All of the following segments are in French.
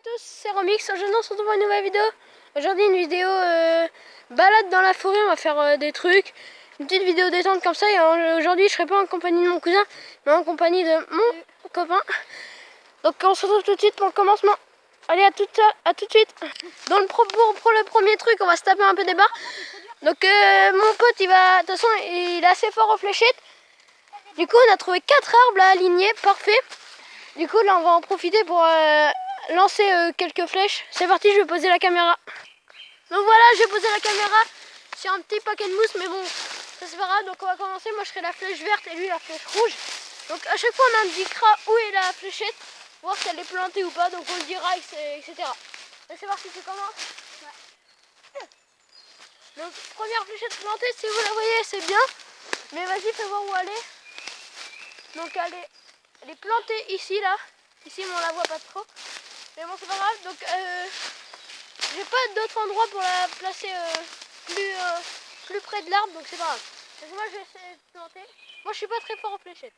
tous, c'est Romix. Aujourd'hui on se retrouve pour une nouvelle vidéo. Aujourd'hui une vidéo balade dans la forêt, on va faire des trucs. Une petite vidéo détente comme ça. Et aujourd'hui je serai pas en compagnie de mon cousin, mais en compagnie de mon copain. Donc on se retrouve tout de suite pour le commencement. Allez, à tout de suite. Dans pour le premier truc, on va se taper un peu des barres. Donc mon pote, il va, de toute façon il est assez fort aux fléchettes. Du coup on a trouvé 4 arbres à aligner, parfait. Du coup là on va en profiter pour lancer quelques flèches. C'est parti, je vais poser la caméra. Donc voilà, j'ai posé la caméra sur un petit paquet de mousse, mais bon, ça c'est pas grave. Donc on va commencer, moi je serai la flèche verte et lui la flèche rouge. Donc à chaque fois on indiquera où est la fléchette, voir si elle est plantée ou pas, donc on le dira, etc. Et c'est parti, tu commences. Ouais. Donc première fléchette plantée, si vous la voyez c'est bien, mais vas-y fais voir où elle est. Donc elle est plantée ici là, ici mais on la voit pas trop. Mais bon c'est pas grave, donc j'ai pas d'autre endroit pour la placer plus près de l'arbre, donc c'est pas grave. Donc moi je vais essayer de planter. Moi je suis pas très fort en fléchette.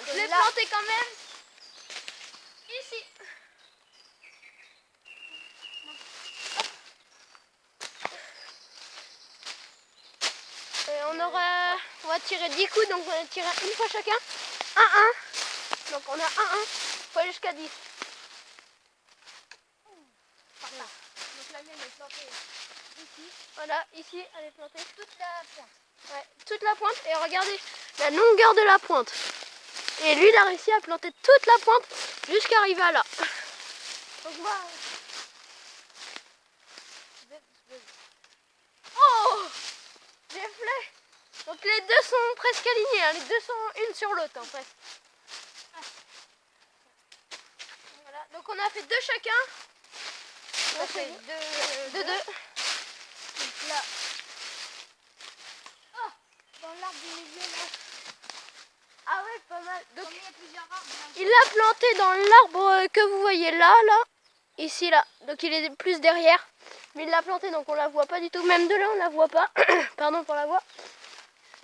Je l'ai planté quand même ici. On va tirer 10 coups, donc on va tirer une fois chacun. 1-1. Donc on a 1-1. Faut aller jusqu'à 10. Par là. Donc la mienne est plantée ici. Voilà, ici elle est plantée. Toute la pointe. Ouais, toute la pointe. Et regardez la longueur de la pointe. Et lui il a réussi à planter toute la pointe jusqu'à arriver à là. Donc moi... Oh! J'ai fait. Donc les deux sont presque alignés, hein. Les deux sont une sur l'autre en fait. Voilà, donc on a fait deux chacun. On a fait deux. Donc là. Oh, dans l'arbre du milieu là. Ah ouais, pas mal. Donc il y a plusieurs arbres. Il l'a planté dans l'arbre que vous voyez là, ici là. Donc il est plus derrière. Mais il l'a planté donc on la voit pas du tout. Même de là on la voit pas. Pardon pour la voix.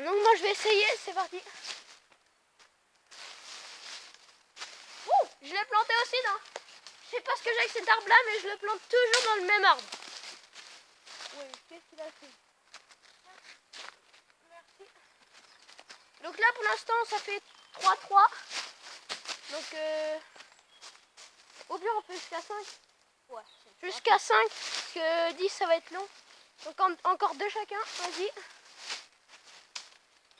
Donc moi je vais essayer, c'est parti. Ouh, je l'ai planté aussi non. Je sais pas ce que j'ai avec cet arbre là, mais je le plante toujours dans le même arbre. Oui, qu'est-ce qu'il a fait? Merci. Donc là pour l'instant ça fait 3-3. Donc au pire on peut jusqu'à 5. Ouais. Jusqu'à 5, parce que 10 ça va être long. Donc encore deux chacun, vas-y.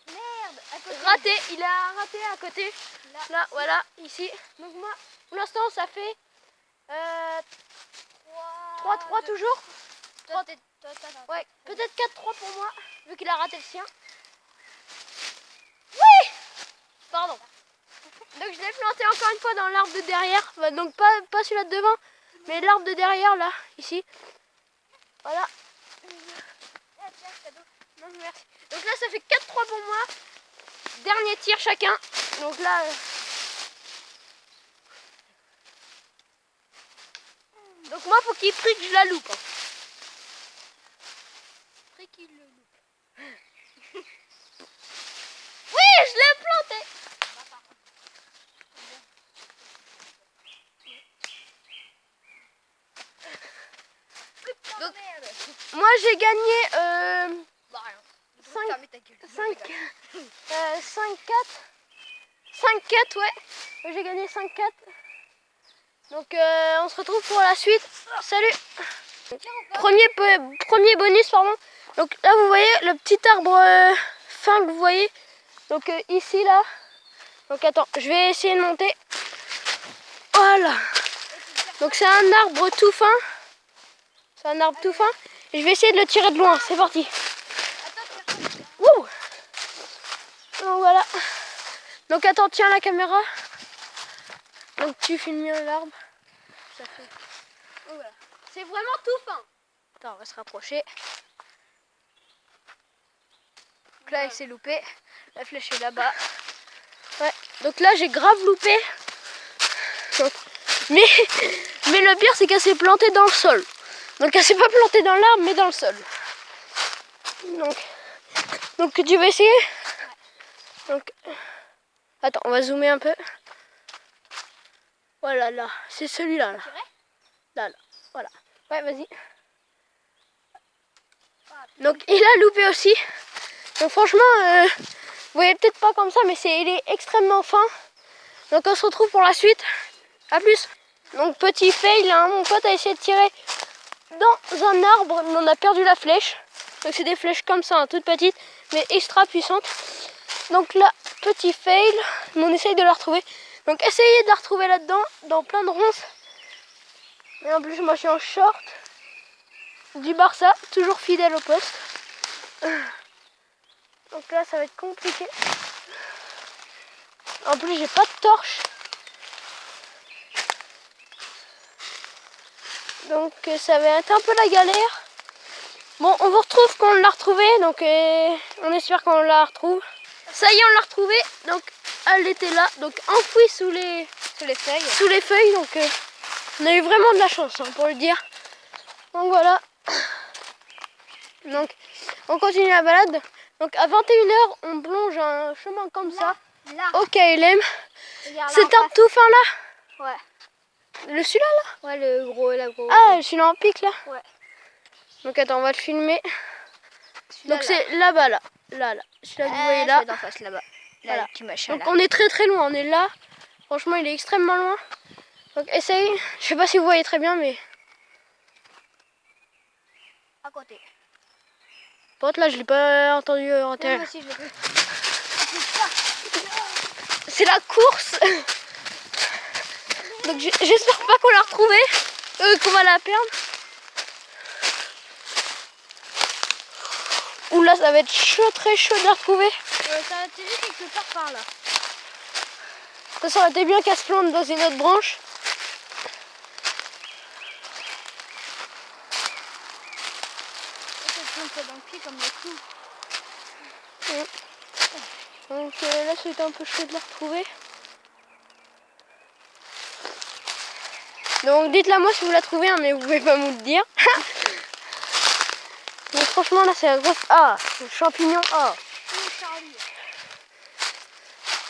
Merde, à côté. Raté, il a raté à côté. Là, voilà, ici. Donc moi, pour l'instant, ça fait 3-3 toujours. Ouais, peut-être 4-3 pour moi, vu qu'il a raté le sien. Oui! Pardon. Donc je l'ai planté encore une fois dans l'arbre de derrière. Donc pas celui-là de devant, mais l'arbre de derrière, là, ici. Voilà. Non, merci. Donc là, ça fait 4-3 pour moi. Dernier tir chacun. Donc là... Donc moi, faut qu'il prie que je la loupe. Prie qu'il le loupe. Oui, je l'ai planté. Donc, moi, j'ai gagné 5-4, ouais. J'ai gagné 5-4. Donc on se retrouve pour la suite. Salut. Premier bonus, pardon. Donc là vous voyez le petit arbre fin que vous voyez. Donc ici là. Donc attends, je vais essayer de monter. Voilà. Donc c'est un arbre tout fin. C'est un arbre tout fin. Et je vais essayer de le tirer de loin. C'est parti. Wouh. Donc voilà. Donc attends, tiens la caméra. Donc tu filmes mieux l'arbre. Voilà. C'est vraiment tout fin. Attends, on va se rapprocher. Donc là il s'est loupé. La flèche est là-bas. Ouais. Donc là j'ai grave loupé. Donc, mais le pire c'est qu'elle s'est plantée dans le sol. Donc elle s'est pas plantée dans l'arbre mais dans le sol. Donc tu veux essayer? Donc attends, on va zoomer un peu. Voilà, là. C'est celui-là. Là. Voilà. Ouais, vas-y. Donc, il a loupé aussi. Donc, franchement, vous voyez peut-être pas comme ça, mais il est extrêmement fin. Donc, on se retrouve pour la suite. A plus. Donc, petit fail, hein, mon pote a essayé de tirer dans un arbre, mais on a perdu la flèche. Donc, c'est des flèches comme ça, hein, toutes petites, mais extra puissantes. Donc, là, petit fail, mais on essaye de la retrouver. Donc, essayez de la retrouver là-dedans, dans plein de ronces. Et en plus, moi, je suis en short du Barça, toujours fidèle au poste. Donc là, ça va être compliqué. En plus, j'ai pas de torche. Donc ça va être un peu la galère. Bon, on vous retrouve quand on l'a retrouvé. Donc on espère qu'on la retrouve. Ça y est, on l'a retrouvée. Donc elle était là. Donc enfouie sous les feuilles. Sous les feuilles. Donc on a eu vraiment de la chance, hein, pour le dire. Donc voilà. Donc on continue la balade. Donc à 21h, on plonge un chemin comme ça. Au KLM. C'est un tout fin là. Ouais. Le celui-là là. Ouais, le gros, la grosse. Ah, celui-là en pic là. Ouais. Donc attends, on va le filmer. Donc c'est là-bas là. Là. Celui-là que vous voyez là. d'en face là-bas. Là, Voilà. le petit machin Donc là. on est très loin, on est là. Franchement, il est extrêmement loin. Donc essaye. Je sais pas si vous voyez très bien, mais. À côté. Par contre là, je l'ai pas entendu en Ouais, télé. moi aussi, je l'ai vu. C'est la course. Donc j'espère pas qu'on l'a retrouvée, qu'on va la perdre. Ouh là, ça va être chaud, très chaud de la retrouver. Ça va atterrir quelque part par là. Ça aurait été bien qu'elle se plante dans une autre branche. Dans le pied comme le clou. Donc là, c'était un peu chaud de la retrouver. Donc dites-la moi si vous la trouvez, hein, mais vous pouvez pas me le dire. Donc franchement là c'est la grosse... Ah, le champignon. Ah.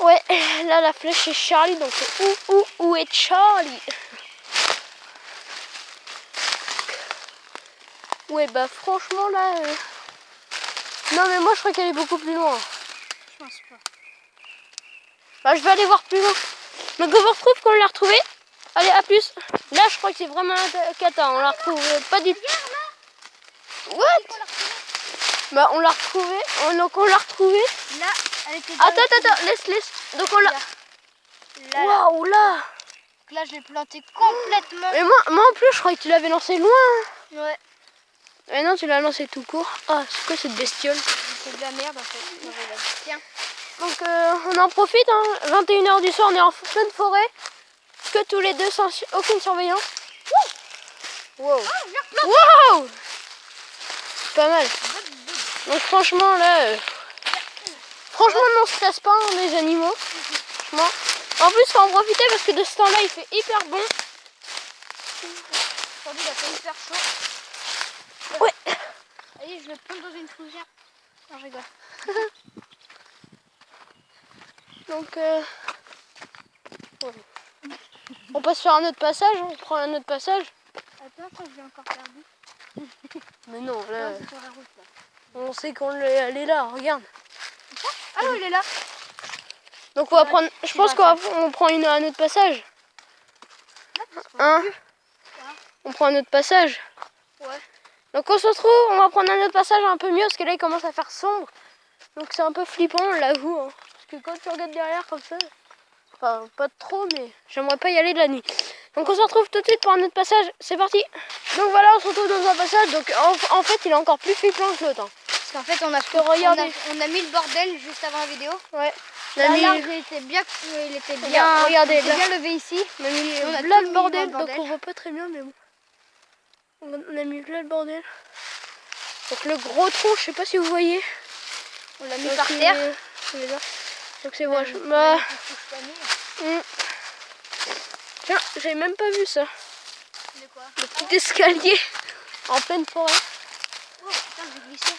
Ouais, là la flèche c'est Charlie, donc où est Charlie? Ouais bah franchement là... Non mais moi je crois qu'elle est beaucoup plus loin. Je pense pas. Bah je vais aller voir plus loin. Donc on vous retrouve quand on l'a retrouvée. Allez, à plus. Là je crois que c'est vraiment un cata, on la retrouve pas du tout. What? Bah on l'a retrouvée. Donc on l'a retrouvée. Là, elle était Attends, laisse. Donc on l'a... Waouh là. Donc là, je l'ai planté complètement. Mais moi en plus je croyais que tu l'avais lancé loin. Ouais. Mais non, tu l'as lancé tout court. Ah, c'est quoi cette bestiole? C'est de la merde en fait. Tiens. Donc on en profite, hein. 21h du soir, on est en pleine forêt. Que tous les deux sans aucune surveillance. Wow. Wow. Pas mal. Donc franchement là... Franchement non, on se stresse pas, hein, les animaux. Franchement. En plus, faut en profiter parce que de ce temps-là, il fait hyper bon. Aujourd'hui, il a fait hyper chaud. Ouais. Allez, je vais prendre dans une fougère. Non, je rigole. Donc, ouais. On passe sur un autre passage, on prend un autre passage. Attends, je l'ai encore perdu. Mais non, là, C'est sur la route là. on sait elle est là, regarde. Ah non, il est là. Donc on va prendre, je pense qu'on prend un autre passage. Hein? On prend un autre passage. Ouais. Donc on se retrouve, on va prendre un autre passage un peu mieux parce que là il commence à faire sombre. Donc c'est un peu flippant, on l'avoue. Hein. Parce que quand tu regardes derrière comme ça, enfin pas trop, mais j'aimerais pas y aller de la nuit. Donc on se retrouve tout de suite pour un autre passage, c'est parti. Donc voilà, on se retrouve dans un passage, donc en fait il est encore plus flippant que l'autre. Hein. Parce qu'en fait, on a mis le bordel juste avant la vidéo. Ouais. L'arbre, il était bien Regardez, bien levé ici. On a mis On a là tout le mis bordel, dans le donc on voit pas très bien, mais bon. On a mis là le bordel. Donc le gros tronc, je sais pas si vous voyez. On l'a mis par terre. Donc c'est moi. Bah... Tiens, j'avais même pas vu ça. De quoi? Le petit escalier en pleine forêt. Oh putain, j'ai glissé.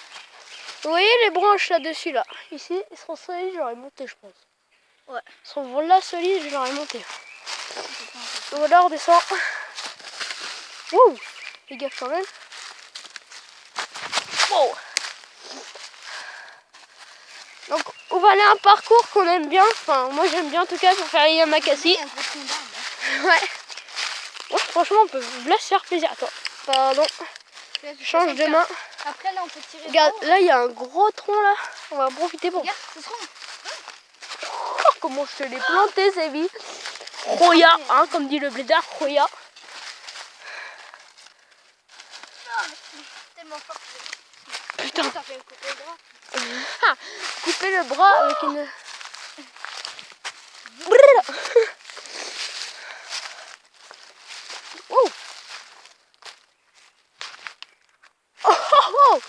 Vous voyez les branches là-dessus là. Ici, ils seront solides, j'aurais monté, je pense. Ouais. Ils seront là solides, je l'aurais monté. Voilà, on descend. Wouh, fais gaffe quand même. Wow. Donc on va aller à un parcours qu'on aime bien. Enfin, moi j'aime bien en tout cas pour faire Yamakasi. Ouais. Ouais, franchement, on peut là se faire plaisir. Attends, pardon. Je change de main. Après, là, on peut tirer. Regarde, là, il y a un gros tronc là. On va en profiter pour. Regarde, ce tronc. Oh, comment je te l'ai planté, Sévi. Roya, hein, comme dit le blédard, Roya. Tellement fort. Putain. Ça fait couper le bras. Ah, couper le bras avec une. Oh. Oh, oh, oh.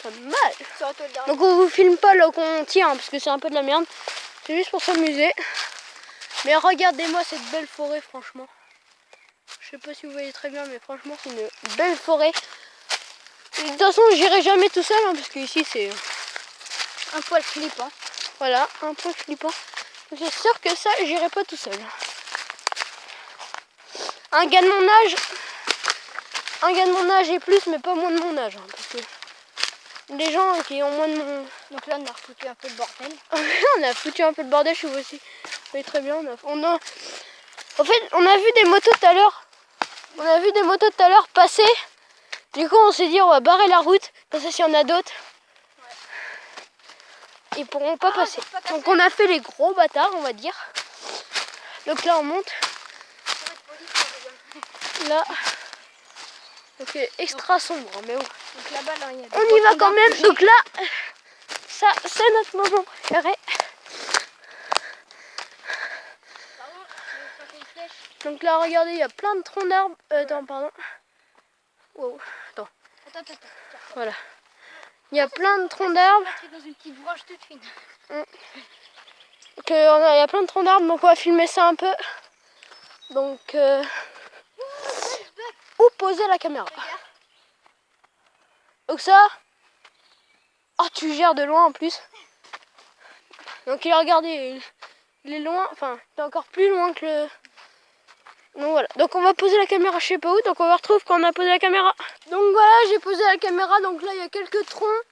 Pas mal. Donc on vous filme pas là qu'on tire hein, parce que c'est un peu de la merde. C'est juste pour s'amuser. Mais regardez-moi cette belle forêt franchement. Je sais pas si vous voyez très bien mais franchement c'est une belle forêt. Et de toute façon j'irai jamais tout seul hein, parce que ici c'est un poil flippant. Voilà, un poil flippant. C'est sûr que ça j'irai pas tout seul. Un gars de mon âge et plus mais pas moins de mon âge hein, parce que les gens qui ont moins de mon... Donc là, on a foutu un peu le bordel. On a foutu un peu le bordel, je vous aussi. Oui, très bien. En fait, on a vu des motos tout à l'heure. On a vu des motos tout à l'heure passer. Du coup, on s'est dit, on va barrer la route. Comme ça, s'il y en a d'autres, ils pourront pas passer. Donc, on a fait les gros bâtards, on va dire. Donc là, on monte. Là. Donc, extra sombre, mais bon. Donc là-bas, là, il y a on y va quand même. Donc là, ça, c'est notre moment préféré. Donc là, regardez, il y a plein de troncs d'arbres. Attends, pardon. Wow. Attends. Attends. Voilà. Il y a plein de troncs d'arbres. Dans une petite branche toute fine. Il y a plein de troncs d'arbres, donc on va filmer ça un peu. Donc, où poser la caméra? Donc ça. Oh, tu gères de loin en plus. Donc il a regardé, il est loin, enfin, il est encore plus loin que le... Donc voilà, donc on va poser la caméra je sais pas où, donc on va retrouver quand on a posé la caméra. Donc voilà, j'ai posé la caméra, donc là il y a quelques troncs.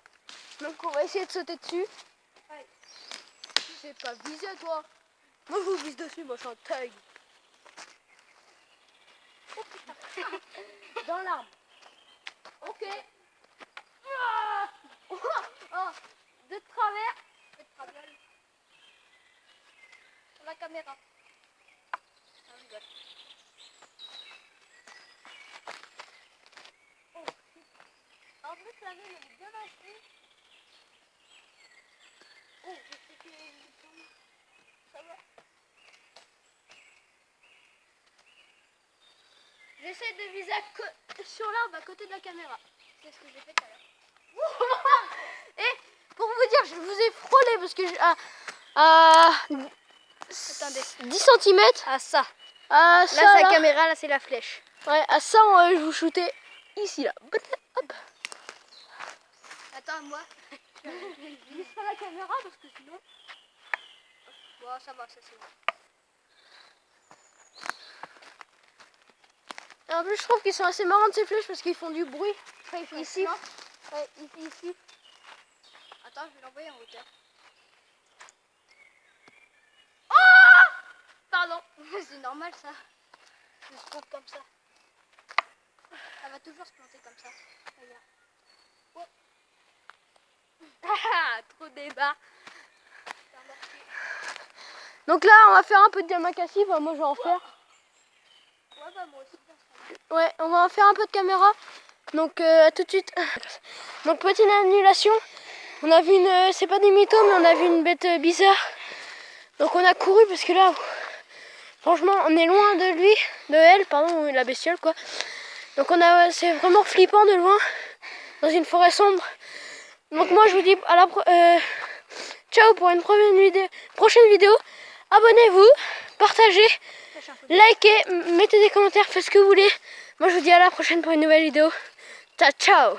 Donc on va essayer de sauter dessus. Tu sais pas viser toi. Moi je vous vise dessus, moi je suis un thug. Oh putain. Dans l'arbre. Ok. Oh, de travers. La caméra. En plus la ville est bien mâchée. Oh, je sais que ça va. J'essaie de viser sur l'arbre à côté de la caméra. C'est ce que j'ai fait tout à l'heure. Et pour vous dire, je vous ai frôlé parce que à 10 cm. Ah ça. À ça, là c'est la caméra, là c'est la flèche. Ouais, à ça je vous shootais ici là. Hop. Attends, moi. Je vise pas la caméra parce que sinon. Bon, ça va, ça c'est bon. Et en plus, je trouve qu'ils sont assez marrants de ces flèches parce qu'ils font du bruit. Enfin, ici. Ouais, ici. Attends, je vais l'envoyer en hauteur. Oh! Pardon. C'est normal ça. Je se trompe comme ça. Ça va toujours se planter comme ça. Regarde. Oh. Ah, trop débat. Donc là, on va faire un peu de Yamakasi. Enfin, moi, je vais en faire. Ouais, bah moi aussi. Ouais, on va en faire un peu de caméra. Donc, à tout de suite. Donc, petite annulation. On a vu une... C'est pas des mythos, mais on a vu une bête bizarre. Donc, on a couru parce que là... Franchement, on est loin de lui. De elle, pardon, la bestiole, quoi. Donc, c'est vraiment flippant de loin. Dans une forêt sombre. Donc, moi, je vous dis à la ciao pour une prochaine vidéo. Abonnez-vous, partagez, likez, mettez des commentaires, faites ce que vous voulez. Moi je vous dis à la prochaine pour une nouvelle vidéo. Ciao ciao.